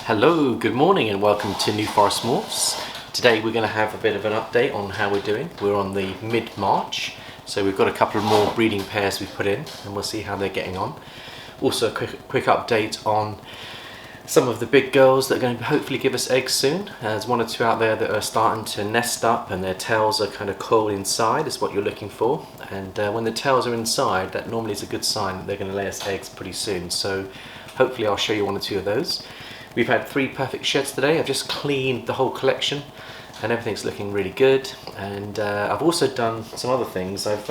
Hello, good morning and welcome to New Forest Morphs. Today we're going to have a bit of an update on how we're doing. We're on the mid-March, so we've got a couple of more breeding pairs we've put in and we'll see how they're getting on. Also a quick update on some of the big girls that are going to hopefully give us eggs soon. There's one or two out there that are starting to nest up and their tails are kind of coiled inside, is what you're looking for. And when the tails are inside, that normally is a good sign that they're going to lay us eggs pretty soon. So hopefully I'll show you one or two of those. We've had 3 perfect sheds today. I've just cleaned the whole collection and everything's looking really good. And I've also done some other things. I've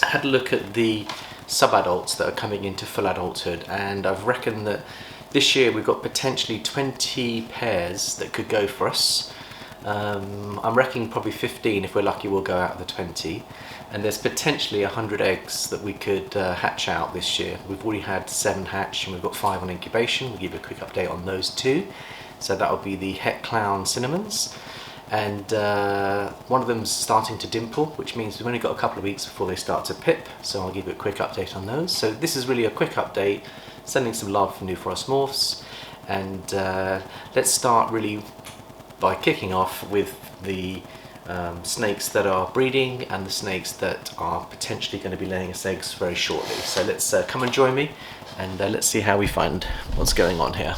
had a look at the sub-adults that are coming into full adulthood, and I've reckoned that this year we've got potentially 20 pairs that could go for us. I'm reckoning probably 15, if we're lucky we'll go out of the 20. And there's potentially 100 eggs that we could hatch out this year. We've already had 7 hatch and we've got 5 on incubation. We'll give you a quick update on those 2. So that'll be the Het Clown cinnamons. And one of them's starting to dimple, which means we've only got a couple of weeks before they start to pip. So I'll give you a quick update on those. So this is really a quick update, sending some love from New Forest Morphs. And let's start really by kicking off with the snakes that are breeding and the snakes that are potentially going to be laying us eggs very shortly. So let's come and join me and let's see how we find what's going on here.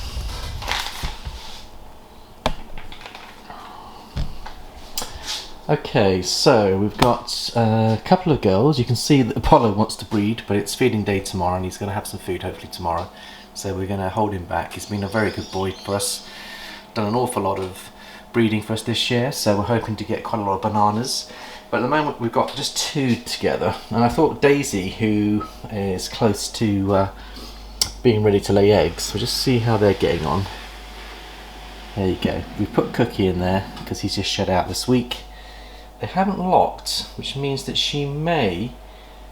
Okay, so we've got a couple of girls. You can see that Apollo wants to breed, but it's feeding day tomorrow and he's going to have some food hopefully tomorrow. So we're going to hold him back. He's been a very good boy for us, done an awful lot of breeding for us this year, so we're hoping to get quite a lot of bananas. But at the moment we've got just 2 together, and I thought Daisy, who is close to being ready to lay eggs, we'll just see how they're getting on. There you go. We've put Cookie in there because he's just shed out this week. They haven't locked, which means that she may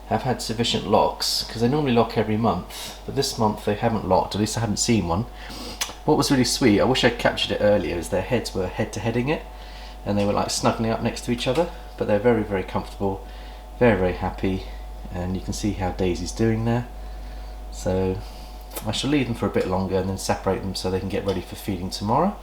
have had sufficient locks, because they normally lock every month, but this month they haven't locked, at least I haven't seen one. What was really sweet, I wish I'd captured it earlier, is their heads were head-to-heading it, and they were like snuggling up next to each other, but they're very, very comfortable, very, very happy, and you can see how Daisy's doing there. So I shall leave them for a bit longer and then separate them so they can get ready for feeding tomorrow.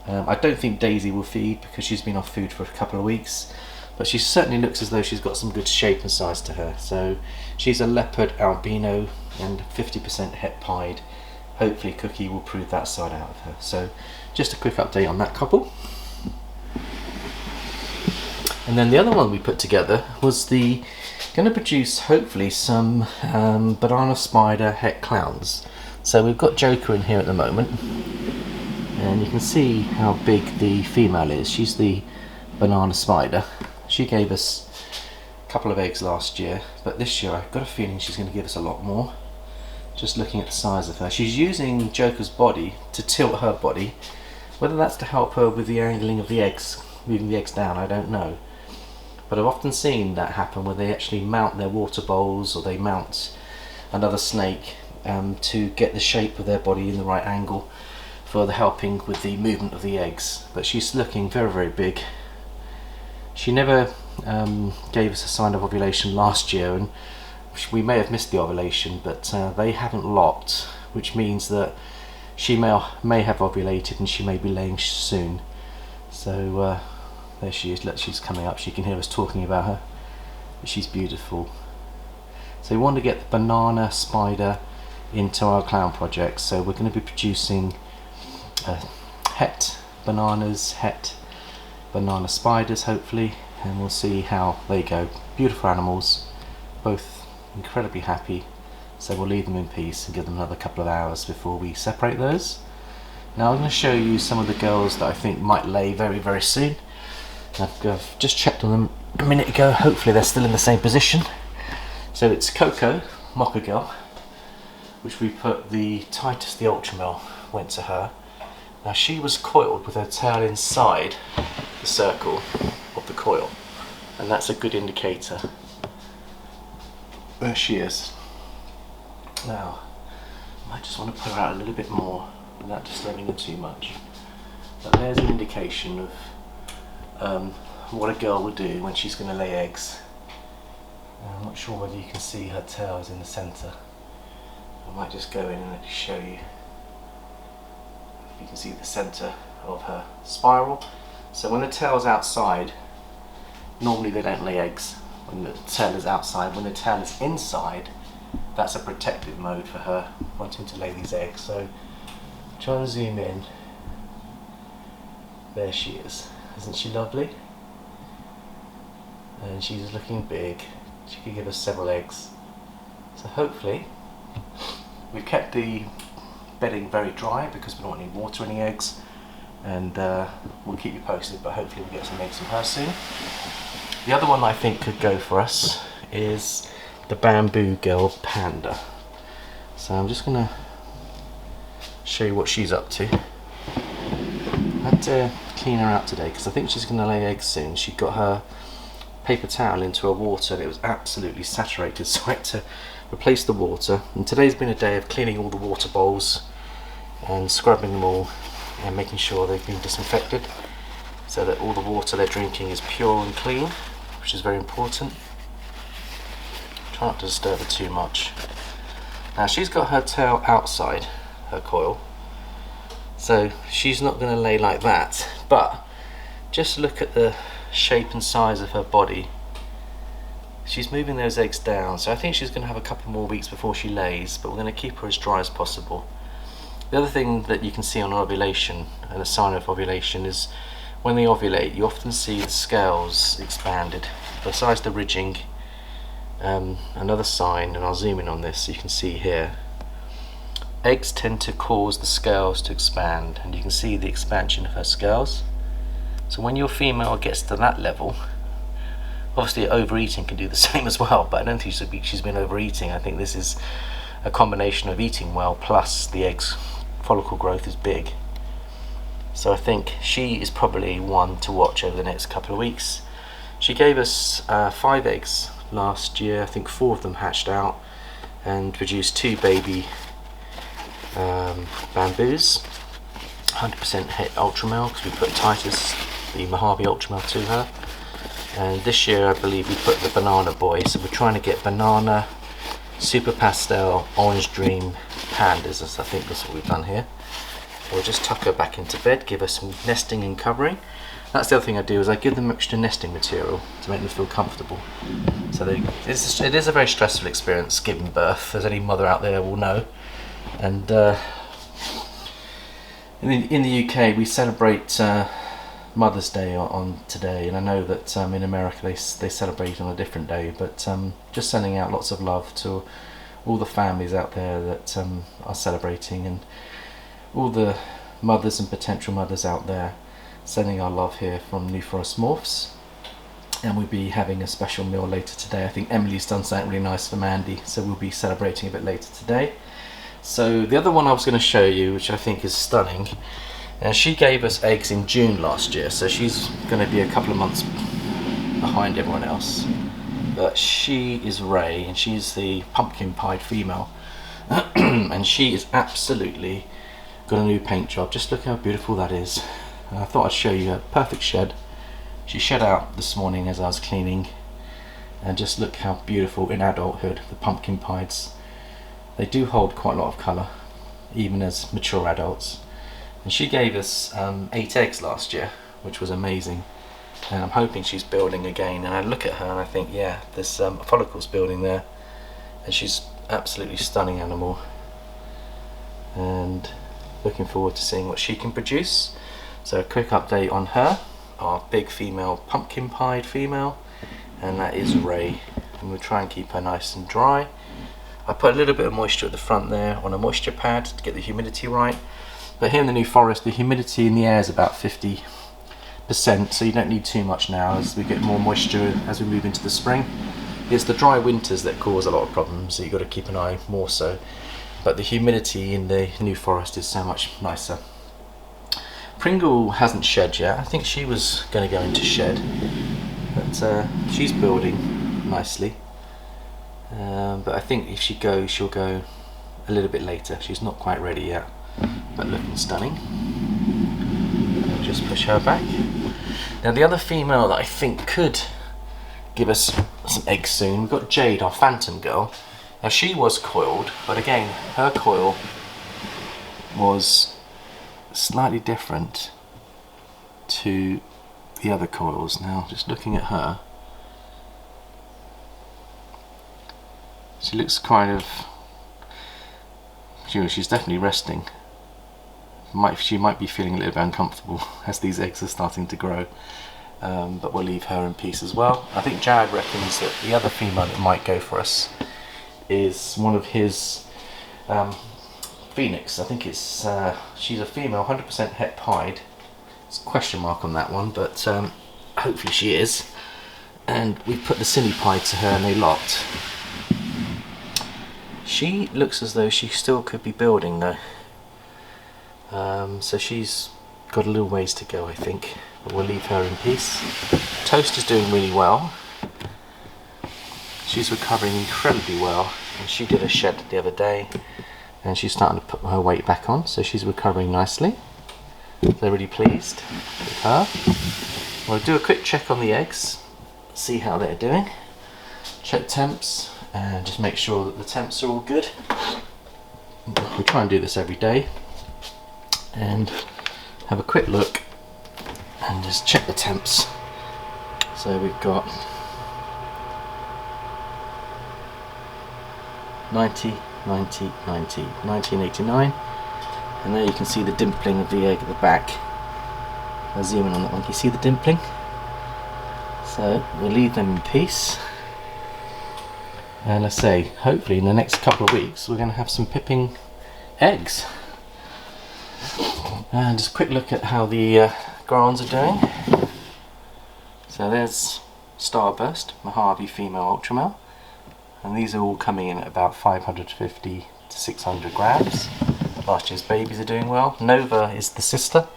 I don't think Daisy will feed because she's been off food for a couple of weeks, but she certainly looks as though she's got some good shape and size to her. So she's a leopard albino and 50% het pied. Hopefully Cookie will prove that side out of her. So just a quick update on that couple. And then the other one we put together was going to produce hopefully some banana spider het clowns. So we've got Joker in here at the moment, and you can see how big the female is. She's the banana spider. She gave us a couple of eggs last year, but this year I've got a feeling she's going to give us a lot more. Just looking at the size of her. She's using Joker's body to tilt her body. Whether that's to help her with the angling of the eggs, moving the eggs down, I don't know. But I've often seen that happen where they actually mount their water bowls or they mount another snake to get the shape of their body in the right angle for the helping with the movement of the eggs. But she's looking very, very big. She never gave us a sign of ovulation last year, and we may have missed the ovulation, but they haven't locked, which means that she may have ovulated and she may be laying soon. So there she is. Look, she's coming up. She can hear us talking about her. But she's beautiful. So we want to get the banana spider into our clown project. So we're going to be producing het bananas, het banana spiders hopefully, and we'll see how they go. Beautiful animals, both incredibly happy, so we'll leave them in peace and give them another couple of hours before we separate those. Now I'm going to show you some of the girls that I think might lay very, very soon. I've just checked on them a minute ago. Hopefully they're still in the same position. So it's COCO, MOCHA girl, which we put the Titus the UPTRAMEL went to her. Now she was coiled with her tail inside the circle of the coil, and that's a good indicator. There she is. Now, I might just want to put her out a little bit more without disturbing her too much. But there's an indication of what a girl would do when she's going to lay eggs. I'm not sure whether you can see her tail is in the centre. I might just go in and show you. You can see the centre of her spiral. So when the tail's outside, normally they don't lay eggs when the tail is outside. When the tail is inside, that's a protective mode for her wanting to lay these eggs. So try and zoom in. There she is. Isn't she lovely? And she's looking big. She could give us several eggs. So hopefully, we've kept the bedding very dry because we don't want any water in the eggs, and we'll keep you posted, but hopefully we'll get some eggs from her soon. The other one I think could go for us is the Bamboo Girl Panda. So I'm just going to show you what she's up to. I had to clean her out today because I think she's going to lay eggs soon. She got her paper towel into her water and it was absolutely saturated, so I had to replace the water. And today's been a day of cleaning all the water bowls and scrubbing them all and making sure they've been disinfected so that all the water they're drinking is pure and clean, which is very important. Try not to disturb her too much. Now she's got her tail outside her coil, so she's not going to lay like that, but just look at the shape and size of her body. She's moving those eggs down, so I think she's going to have a couple more weeks before she lays, but we're going to keep her as dry as possible. The other thing that you can see on ovulation, and a sign of ovulation, is when they ovulate you often see the scales expanded. Besides the ridging, another sign, and I'll zoom in on this so you can see here, eggs tend to cause the scales to expand, and you can see the expansion of her scales. So when your female gets to that level, obviously overeating can do the same as well, but I don't think she's been overeating. I think this is a combination of eating well plus the eggs follicle growth is big. So I think she is probably one to watch over the next couple of weeks. She gave us 5 eggs last year. I think 4 of them hatched out and produced 2 baby bamboos, 100% het ultramel, because we put Titus, the Mojave ultramel, to her. And this year I believe we put the banana boy, so we're trying to get banana, super pastel, orange dream pandas. I think that's what we've done here. We'll just tuck her back into bed, give her some nesting and covering. That's the other thing I do, is I give them extra nesting material to make them feel comfortable. So it is a very stressful experience giving birth, as any mother out there will know. And in the UK we celebrate Mother's Day on today, and I know that in America they celebrate on a different day, but just sending out lots of love to all the families out there that are celebrating, and all the mothers and potential mothers out there, sending our love here from New Forest Morphs. And we'll be having a special meal later today. I think Emily's done something really nice for Mandy, so we'll be celebrating a bit later today. So the other one I was going to show you, which I think is stunning, she gave us eggs in June last year, so she's going to be a couple of months behind everyone else. But she is Ray, and she's the pumpkin pied female. And she is absolutely got a new paint job. Just look how beautiful that is. I thought I'd show you a perfect shed. She shed out this morning as I was cleaning, and just look how beautiful in adulthood the pumpkin pieds. They do hold quite a lot of colour, even as mature adults. And she gave us 8 eggs last year, which was amazing. And I'm hoping she's building again. And I look at her and I think, yeah, there's follicles building there. And she's absolutely stunning animal. And looking forward to seeing what she can produce. So a quick update on her, our big female pumpkin pied female, and that is Ray. And we'll try and keep her nice and dry. I put a little bit of moisture at the front there on a moisture pad to get the humidity right. But here in the New Forest, the humidity in the air is about 50%, so you don't need too much now as we get more moisture as we move into the spring. It's the dry winters that cause a lot of problems, so you've got to keep an eye more so. But the humidity in the New Forest is so much nicer. Pringle hasn't shed yet. I think she was going to go into shed, but she's building nicely. But I think if she goes, she'll go a little bit later. She's not quite ready yet, but looking stunning. I'll just push her back. Now the other female that I think could give us some eggs soon, we've got Jade, our phantom girl. Now she was coiled, but again, her coil was slightly different to the other coils. Now, just looking at her, she looks kind of, she's definitely resting. She might be feeling a little bit uncomfortable as these eggs are starting to grow, but we'll leave her in peace as well. I think Jared reckons that the other female that might go for us is one of his Phoenix. I think it's she's a female, 100% het pied. It's a question mark on that one, but hopefully she is. And we put the cine pied to her and they locked. She looks as though she still could be building though. So she's got a little ways to go, I think, but we'll leave her in peace. Toast is doing really well. She's recovering incredibly well, and she did a shed the other day and she's starting to put her weight back on, so she's recovering nicely. They're really pleased with her. We'll do a quick check on the eggs, see how they're doing, check temps and just make sure that the temps are all good. We try and do this every day and have a quick look and just check the temps. So we've got 90, 90, 90, 1989, and there you can see the dimpling of the egg at the back. I'll zoom in on that one. Can you see the dimpling? So we'll leave them in peace, and I say hopefully in the next couple of weeks we're going to have some pipping eggs. And just a quick look at how the grow-ons are doing. So there's Starburst, Mojave female ultramale, and these are all coming in at about 550 to 600 grams. Last year's babies are doing well. Nova is the sister.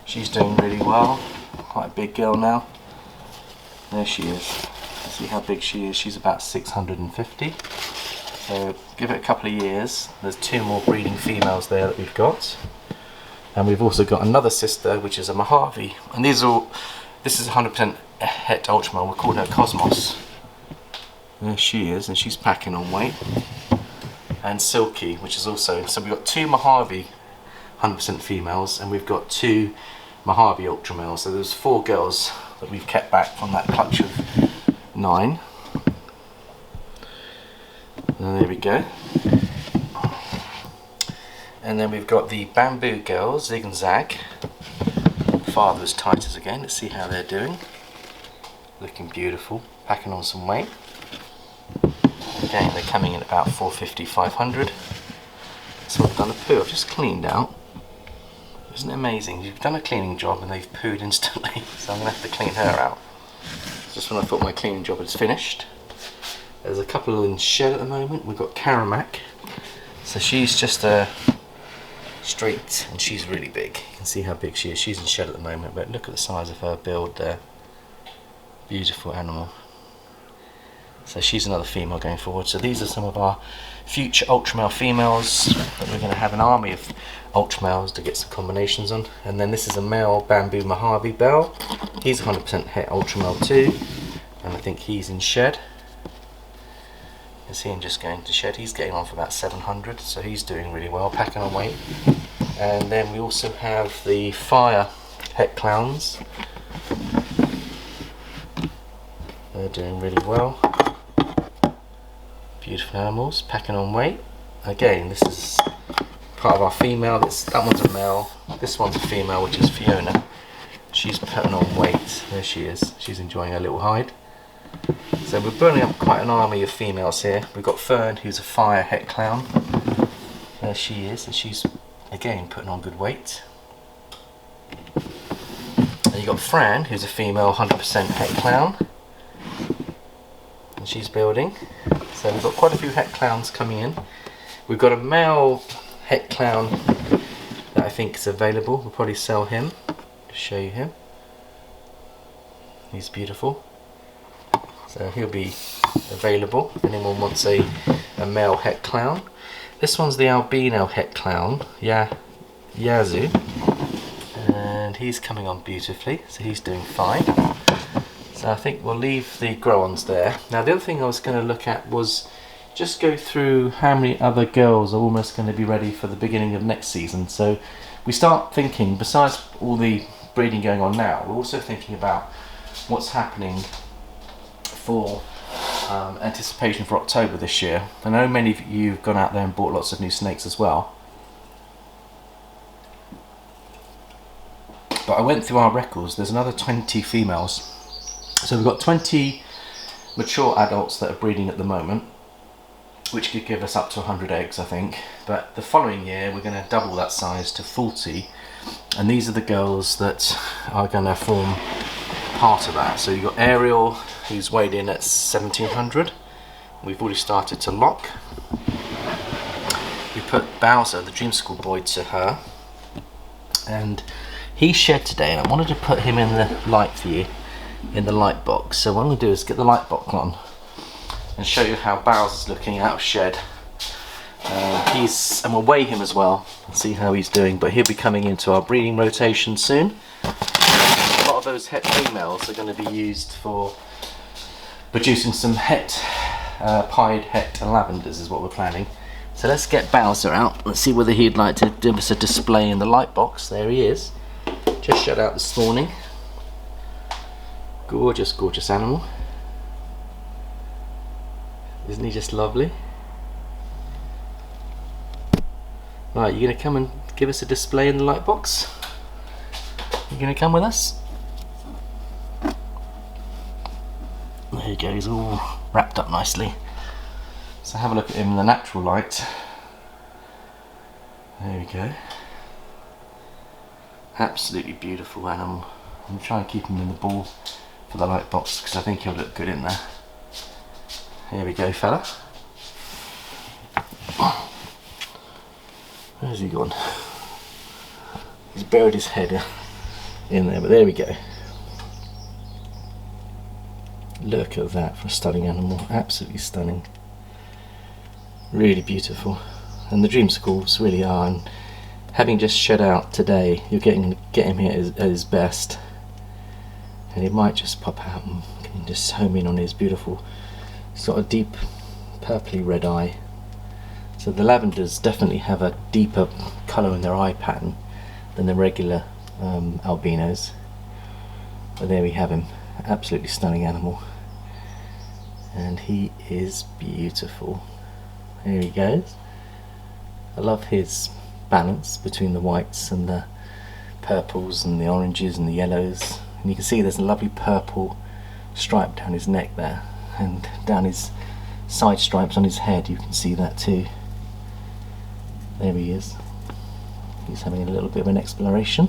She's doing really well. Quite a big girl now. There she is. See how big she is. She's about 650. So give it a couple of years. There's 2 more breeding females there that we've got. And we've also got another sister, which is a Mojave. And these are all, this is 100% het ultramale. We're calling her Cosmos. There she is, and she's packing on weight. And Silky, which is also, so we've got 2 Mojave 100% females, and we've got 2 Mojave ultramales. So there's 4 girls that we've kept back from that clutch of 9. And there we go. And then we've got the Bamboo girls, Zig and Zag. Father's Titans again. Let's see how they're doing. Looking beautiful, packing on some weight. Again, they're coming in about 450, 500. So I've done a poo, I've just cleaned out. Isn't it amazing? You've done a cleaning job and they've pooed instantly. So I'm going to have to clean her out. Just when I thought my cleaning job was finished. There's a couple in shed at the moment. We've got Karamak. So she's just a straight, and she's really big. You can see how big she is. She's in shed at the moment, but look at the size of her build there. Beautiful animal. So she's another female going forward. So these are some of our future ultramale females that we're going to have an army of ultramales to get some combinations on. And then this is a male Bamboo Mojave Bell. He's 100% het ultramale too, and I think he's in shed. You see him just going to shed. He's getting on for about 700, so he's doing really well, packing on weight. And then we also have the Fire Het Clowns. They're doing really well. Beautiful animals, packing on weight. Again, this is part of our female. That one's a male. This one's a female, which is Fiona. She's putting on weight. There she is. She's enjoying her little hide. So we're burning up quite an army of females here. We've got Fern, who's a Fire Het Clown. There she is, and she's again putting on good weight. And you've got Fran, who's a female 100% Het Clown, and she's building. So we've got quite a few Het Clowns coming in. We've got a male Het Clown that I think is available. We'll probably sell him. Just show you him. He's beautiful. So he'll be available if anyone wants a male Het Clown. This one's the albino Het Clown, Yazoo, and he's coming on beautifully, so he's doing fine. So I think we'll leave the grow-ons there. Now the other thing I was going to look at was just go through how many other girls are almost going to be ready for the beginning of next season. So we start thinking, besides all the breeding going on now, we're also thinking about what's happening for anticipation for October this year. I know many of you have gone out there and bought lots of new snakes as well. But I went through our records, there's another 20 females. So we've got 20 mature adults that are breeding at the moment, which could give us up to 100 eggs, I think. But the following year we're going to double that size to 40, and these are the girls that are going to form part of that. So you've got Ariel, who's weighed in at 1700. We've already started to lock. We put Bowser, the Dreamscicle boy, to her, and he shed today, and I wanted to put him in the light for you, in the light box. So what I'm going to do is get the light box on and show you how Bowser's looking out of shed. And we'll weigh him as well and see how he's doing, but he'll be coming into our breeding rotation soon. A lot of those het females are going to be used for producing some pied het and lavenders is what we're planning. So let's get Bowser out. Let's see whether he'd like to give us a display in the light box. There he is. Just shut out this morning. Gorgeous, gorgeous animal. Isn't he just lovely? Right, you going to come and give us a display in the light box? You going to come with us? There you go, he's all wrapped up nicely. So have a look at him in the natural light. There we go. Absolutely beautiful animal. I'm going to try and keep him in the ball for the light box because I think he'll look good in there. Here we go, fella. Where's he gone? He's buried his head in there, but there we go. Look at that for a stunning animal. Absolutely stunning. Really beautiful. And the Dreamscicles really are. And having just shed out today, you're get him here at his best. And he might just pop out and can just home in on his beautiful sort of deep purpley red eye. So the lavenders definitely have a deeper colour in their eye pattern than the regular albinos. But there we have him. Absolutely stunning animal. And he is beautiful. There he goes. I love his balance between the whites and the purples and the oranges and the yellows. And you can see there's a lovely purple stripe down his neck there, and down his side stripes on his head, you can see that too. There he is. He's having a little bit of an exploration.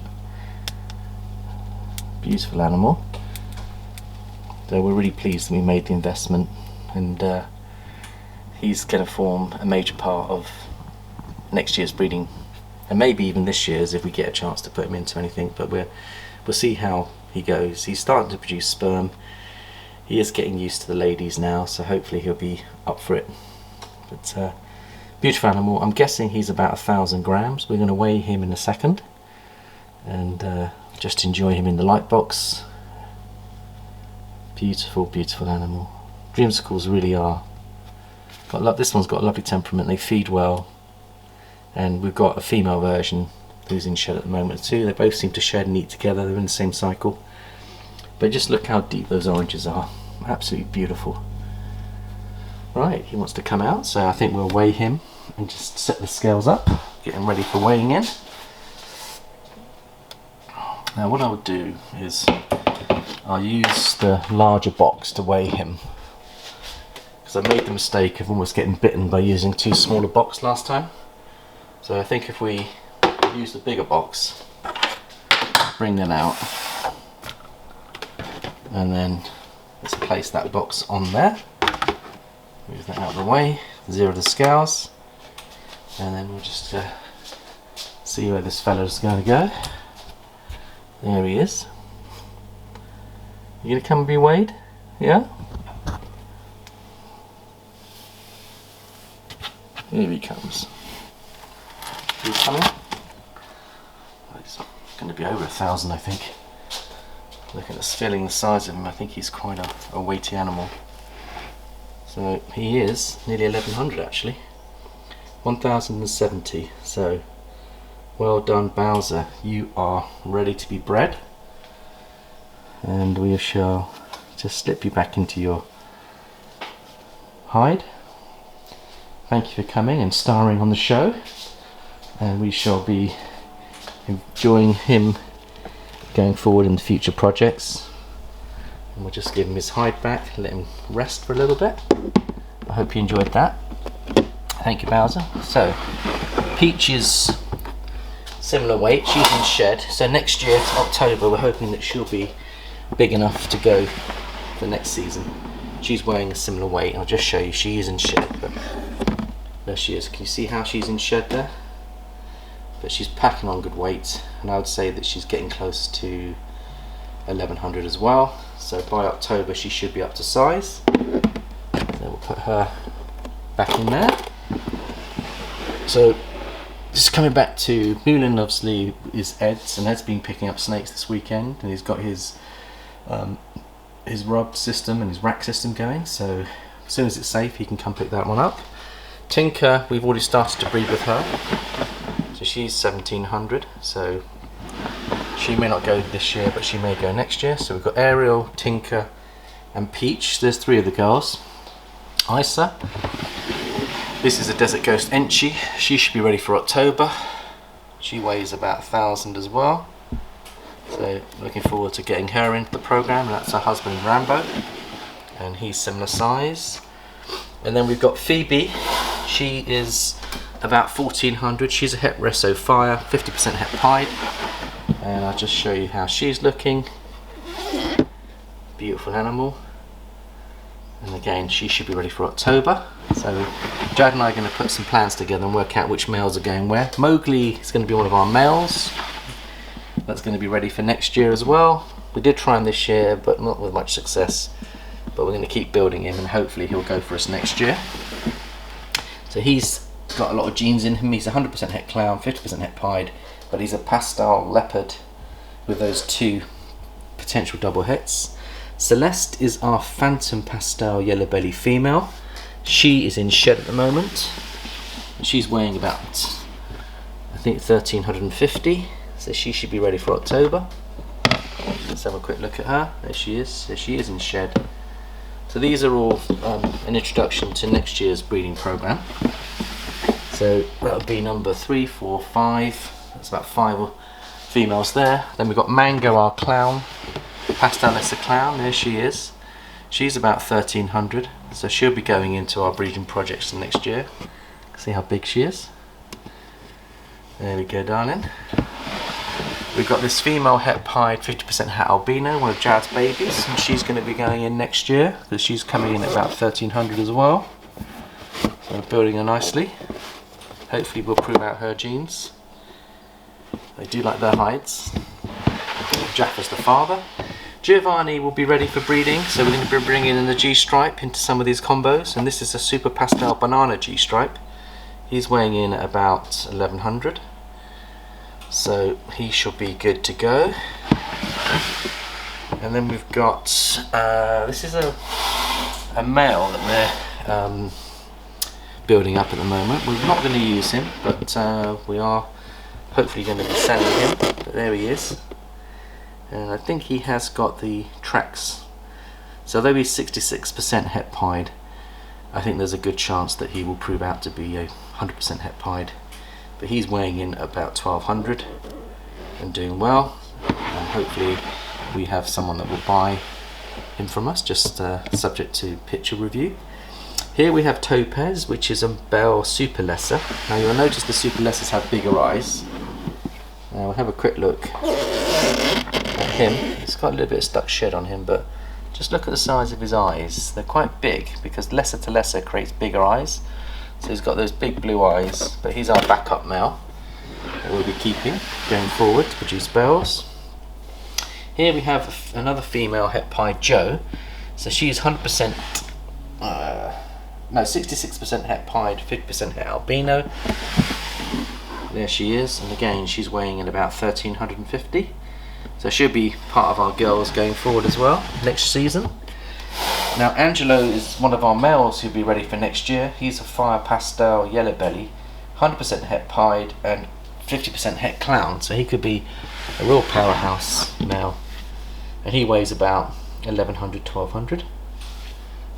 Beautiful animal. So we're really pleased that we made the investment, and he's going to form a major part of next year's breeding, and maybe even this year's if we get a chance to put him into anything. But we'll see how he goes. He's starting to produce sperm. He is getting used to the ladies now, so hopefully he'll be up for it. But beautiful animal. I'm guessing he's about 1,000 grams. We're going to weigh him in a second and just enjoy him in the light box. Beautiful, beautiful animal. Dreamsicles really are. This one's got a lovely temperament. They feed well, and we've got a female version who's in shed at the moment too. They both seem to shed and eat together. They're in the same cycle. But just look how deep those oranges are. Absolutely beautiful. Right, he wants to come out, so I think we'll weigh him and just set the scales up, get him ready for weighing in. Now what I would do is I'll use the larger box to weigh him, because I made the mistake of almost getting bitten by using too small a box last time. So I think if we use the bigger box, bring that out, and then let's place that box on there, move that out of the way, zero the scales, and then we'll just see where this fella's going to go. There he is. You gonna come and be weighed? Yeah? Here he comes. He's coming. He's going to be over 1,000, I think. Look at us feeling the size of him. I think he's quite a weighty animal. So he is nearly 1100 actually. 1070. So well done, Bowser. You are ready to be bred. And we shall just slip you back into your hide. Thank you for coming and starring on the show. And we shall be enjoying him going forward in the future projects. And we'll just give him his hide back, let him rest for a little bit. I hope you enjoyed that. Thank you, Bowser. So, Peach is similar weight, she's in shed. So next year, October, we're hoping that she'll be big enough to go for next season. She's weighing a similar weight. I'll just show you, she is in shed. But there she is. Can you see how she's in shed there? But she's packing on good weight, and I would say that she's getting close to 1100 as well. So by October she should be up to size. So we'll put her back in there. So just coming back to Moulin, obviously is Ed's, and Ed's been picking up snakes this weekend, and he's got his rub system and his rack system going. So as soon as it's safe, he can come pick that one up. Tinker, we've already started to breed with her. So she's 1700. So she may not go this year, but she may go next year. So we've got Ariel, Tinker, and Peach. There's three of the girls. Isa. This is a Desert Ghost Enchi. She should be ready for October. She weighs about 1000 as well. So looking forward to getting her into the program. And that's her husband Rambo, and he's similar size. And then we've got Phoebe. She is about 1400. She's a Het Resso Fire, 50% Het Pied. And I'll just show you how she's looking. Beautiful animal. And again, she should be ready for October. So Jad and I are going to put some plans together and work out which males are going where. Mowgli is going to be one of our males. That's going to be ready for next year as well. We did try him this year, but not with much success. But we're going to keep building him, and hopefully he'll go for us next year. So he's got a lot of genes in him. He's 100% Het Clown, 50% Het Pied, but he's a pastel leopard with those two potential double hets. Celeste is our Phantom Pastel Yellow Belly female. She is in shed at the moment. She's weighing about, I think, 1350. So she should be ready for October. Let's have a quick look at her. There she is. So she is in shed. So these are all an introduction to next year's breeding program. So that would be number 3, 4, 5. That's about 5 females there. Then we've got Mango, our clown. Pastel Lesser Clown. There she is. She's about 1300. So she'll be going into our breeding projects next year. See how big she is. There we go, darling. We've got this female Het Pied, 50% Het Albino, one of Jad's babies, and she's going to be going in next year because she's coming in at about 1300 as well. So we're building her nicely. Hopefully we'll prove out her genes. They do like their hides. Jaffa's the father. Giovanni will be ready for breeding, so we're going to be bringing in the G-stripe into some of these combos, and this is a Super Pastel Banana G-stripe. He's weighing in at about 1100. So he shall be good to go. And then we've got this is a male that we're building up at the moment. We're not going to use him, but we are hopefully going to be selling him. But there he is, and I think he has got the tracks. So although he's 66% Het Pied, I think there's a good chance that he will prove out to be a 100% Het Pied. But he's weighing in about 1200 and doing well, and hopefully we have someone that will buy him from us, just subject to picture review. Here we have Topaz, which is a Bell Super Lesser. Now you'll notice the Super Lessers have bigger eyes. Now we'll have a quick look at him. He's got a little bit of stuck shed on him, but just look at the size of his eyes. They're quite big because lesser to lesser creates bigger eyes. So he's got those big blue eyes, but he's our backup male that we'll be keeping going forward to produce bells. Here we have another female Het Pied Joe. So she's 100%, no, 66% Het Pied, 50% Het Albino. There she is, and again she's weighing in about 1350. So she'll be part of our girls going forward as well next season. Now Angelo is one of our males who'll be ready for next year. He's a fire pastel yellow belly, 100% het pied and 50% het clown, so he could be a real powerhouse male. And he weighs about 1100, 1200.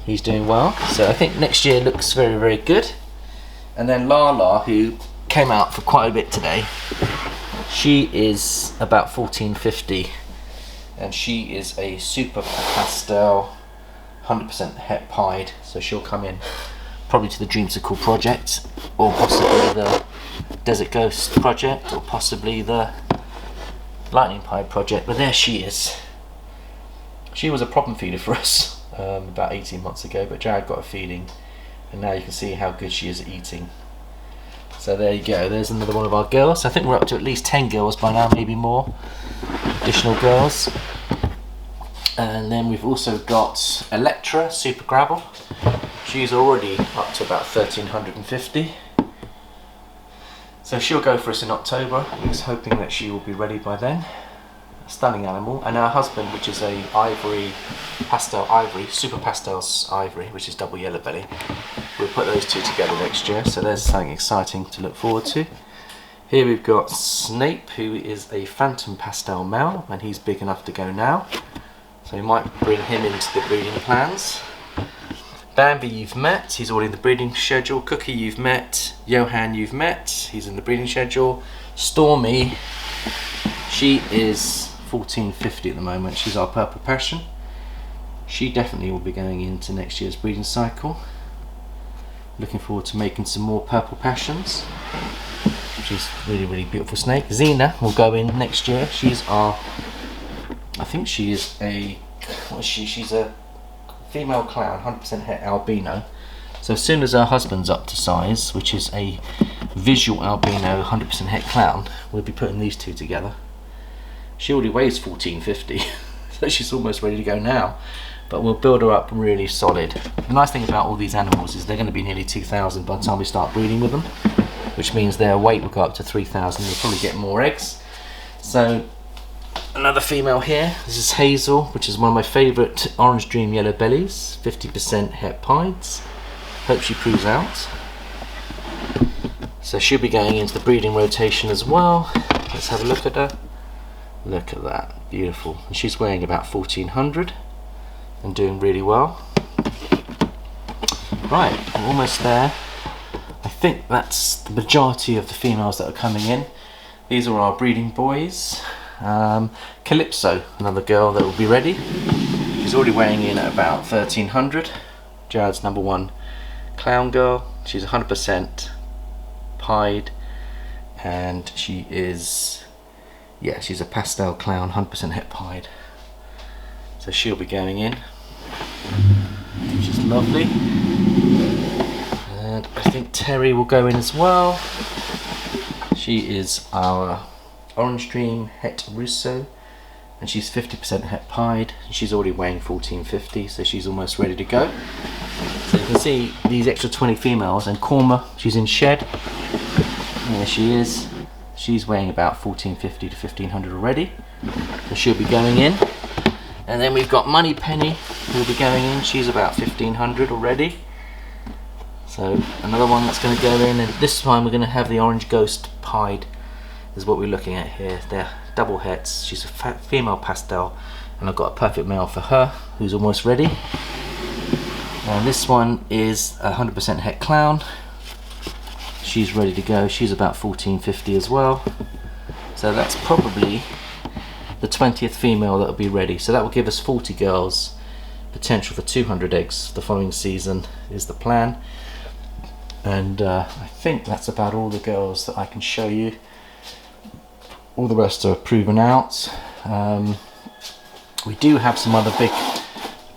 He's doing well, so I think next year looks very, very good. And then Lala, who came out for quite a bit today, she is about 1450, and she is a super pastel, 100% het pied, so she'll come in probably to the Dreamsicle project, or possibly the Desert Ghost project, or possibly the Lightning Pied project. But there she is. She was a problem feeder for us about 18 months ago, but Jared got her feeding, and now you can see how good she is at eating. So there you go, there's another one of our girls. I think we're up to at least 10 girls by now, maybe more additional girls. And then we've also got Electra Super Gravel. She's already up to about 1350. So she'll go for us in October. We're just hoping that she will be ready by then. A stunning animal. And her husband, which is a ivory, pastel ivory, super pastels ivory, which is double yellow belly. We'll put those two together next year, so there's something exciting to look forward to. Here we've got Snape, who is a phantom pastel male, and he's big enough to go now. So we might bring him into the breeding plans. Bambi you've met, he's already in the breeding schedule. Cookie you've met. Johan you've met, he's in the breeding schedule. Stormy, she is 1450 at the moment. She's our Purple Passion. She definitely will be going into next year's breeding cycle. Looking forward to making some more Purple Passions. She's really, really beautiful snake. Xena will go in next year. She's our, I think she is a, she's a female clown, 100% het albino. So as soon as her husband's up to size, which is a visual albino 100% het clown, we'll be putting these two together. She already weighs 1450, so she's almost ready to go now. But we'll build her up really solid. The nice thing about all these animals is they're going to be nearly 2,000 by the time we start breeding with them, which means their weight will go up to 3,000. We'll probably get more eggs. So another female here. This is Hazel, which is one of my favourite Orange Dream yellow bellies, 50% het pieds. Hope she proves out. So she'll be going into the breeding rotation as well. Let's have a look at her. Look at that, beautiful. And she's weighing about 1,400 and doing really well. Right, I'm almost there. I think that's the majority of the females that are coming in. These are our breeding boys. Calypso, another girl that will be ready. She's already weighing in at about 1,300. Jared's number one clown girl. She's 100% pied, and she is, yeah, she's a pastel clown, 100% het pied. So she'll be going in, which is lovely. And I think Terry will go in as well. She is our Orange Dream Het Russo, and she's 50% het pied. She's already weighing 1450, so she's almost ready to go. So you can see these extra 20 females, and Korma, she's in shed. There she is. She's weighing about 1450 to 1500 already, so she'll be going in. And then we've got Money Penny, who'll be going in. She's about 1500 already. So another one that's going to go in, and this time we're going to have the Orange Ghost pied, is what we're looking at here. They're double hets. She's a female pastel, and I've got a perfect male for her, who's almost ready. And this one is a 100% het clown. She's ready to go. She's about 1450 as well. So that's probably the 20th female that will be ready. So that will give us 40 girls, potential for 200 eggs the following season is the plan. And I think that's about all the girls that I can show you. All the rest are proven out. We do have some other big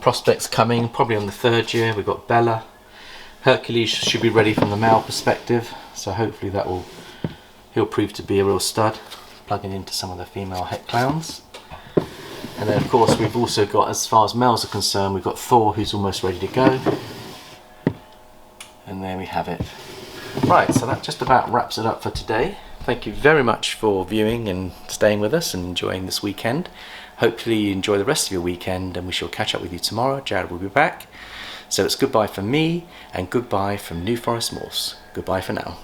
prospects coming, probably on the third year. We've got Bella. Hercules should be ready from the male perspective, so hopefully that will, he'll prove to be a real stud, plugging into some of the female het clowns. And then of course we've also got, as far as males are concerned, we've got Thor, who's almost ready to go. And there we have it. Right, so that just about wraps it up for today. thank you very much for viewing and staying with us and enjoying this weekend. Hopefully you enjoy the rest of your weekend, and we shall catch up with you tomorrow. Jared will be back. So it's goodbye from me and goodbye from New Forest Morphs. Goodbye for now.